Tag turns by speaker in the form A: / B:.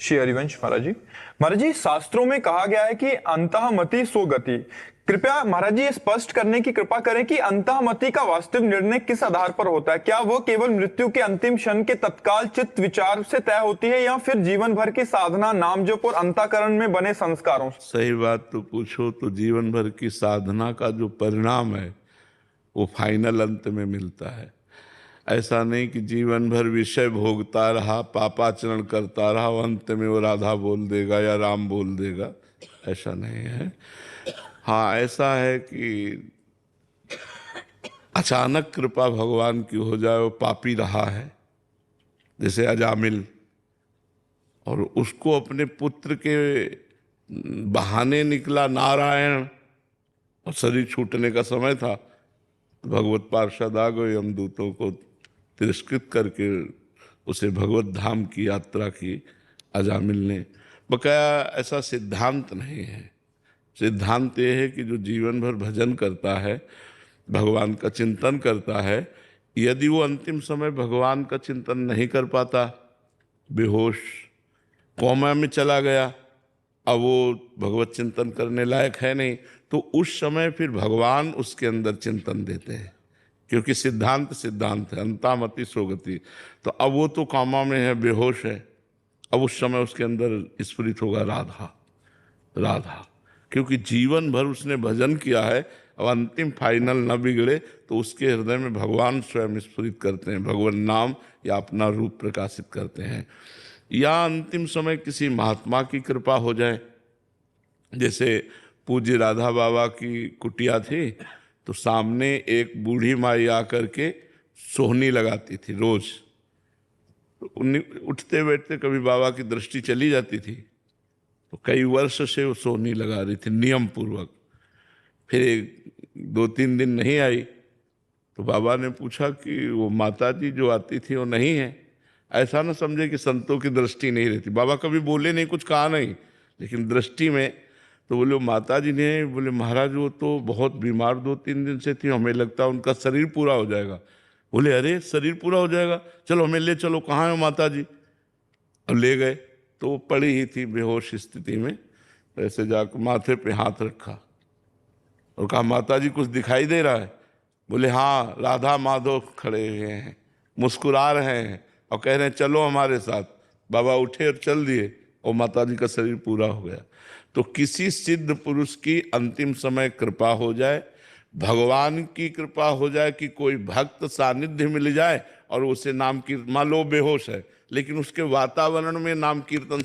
A: श्री हरिवंश महाराज जी शास्त्रों में कहा गया है कि अंतःमति सो गति। कृपया महाराज जी ये स्पष्ट करने की कृपा करें कि अंतःमति का वास्तविक निर्णय किस आधार पर होता है। क्या वह केवल मृत्यु के अंतिम क्षण के तत्काल चित्त विचार से तय होती है या फिर जीवन भर की साधना, नाम जप और अंतःकरण में बने संस्कारों से?
B: सही बात तो पूछो तो जीवन भर की साधना का जो परिणाम है वो फाइनल अंत में मिलता है। ऐसा नहीं कि जीवन भर विषय भोगता रहा, पापाचरण करता रहा, अंत में वो राधा बोल देगा या राम बोल देगा, ऐसा नहीं है। हाँ, ऐसा है कि अचानक कृपा भगवान की हो जाए, वो पापी रहा है जैसे अजामिल, और उसको अपने पुत्र के बहाने निकला नारायण और शरीर छूटने का समय था, भगवत पार्षद आ गए, यमदूतों को तिरस्कृत करके उसे भगवत धाम की यात्रा की अजामिल ने। बकाया ऐसा सिद्धांत नहीं है। सिद्धांत ये है कि जो जीवन भर भजन करता है, भगवान का चिंतन करता है, यदि वो अंतिम समय भगवान का चिंतन नहीं कर पाता, बेहोश कोमा में चला गया, अब वो भगवत चिंतन करने लायक है नहीं, तो उस समय फिर भगवान उसके अंदर चिंतन देते हैं, क्योंकि सिद्धांत सिद्धांत है, अंतामति सोगति। तो अब वो तो कामा में है, बेहोश है, अब उस समय उसके अंदर स्फुरित होगा राधा राधा, क्योंकि जीवन भर उसने भजन किया है। अब अंतिम फाइनल न बिगड़े तो उसके हृदय में भगवान स्वयं स्फुरित करते हैं, भगवान नाम या अपना रूप प्रकाशित करते हैं। या अंतिम समय किसी महात्मा की कृपा हो जाए, जैसे पूज्य राधा बाबा की कुटिया थी, तो सामने एक बूढ़ी माई आकर के सोहनी लगाती थी रोज, तो उठते बैठते कभी बाबा की दृष्टि चली जाती थी, तो कई वर्ष से वो सोहनी लगा रही थी नियम पूर्वक। फिर 2-3 दिन नहीं आई तो बाबा ने पूछा कि वो माता जी जो आती थी वो नहीं है। ऐसा ना समझे कि संतों की दृष्टि नहीं रहती, बाबा कभी बोले नहीं, कुछ कहा नहीं, लेकिन दृष्टि में तो बोले माता जी ने, बोले महाराज वो तो बहुत बीमार 2-3 दिन से थी, हमें लगता है उनका शरीर पूरा हो जाएगा। बोले अरे शरीर पूरा हो जाएगा, चलो हमें ले चलो, कहाँ है माता जी? और ले गए तो वो पड़ी ही थी बेहोश स्थिति में। ऐसे जाकर माथे पे हाथ रखा और कहा माता जी कुछ दिखाई दे रहा है? बोले हाँ, राधा माधव खड़े हुए हैं, मुस्कुरा रहे हैं और कह रहे हैं चलो हमारे साथ। बाबा उठे और चल दिए और माता जी का शरीर पूरा हो गया। तो किसी सिद्ध पुरुष की अंतिम समय कृपा हो जाए, भगवान की कृपा हो जाए कि कोई भक्त सानिध्य मिल जाए और उसे नाम कीर्तन, मान लो बेहोश है लेकिन उसके वातावरण में नाम कीर्तन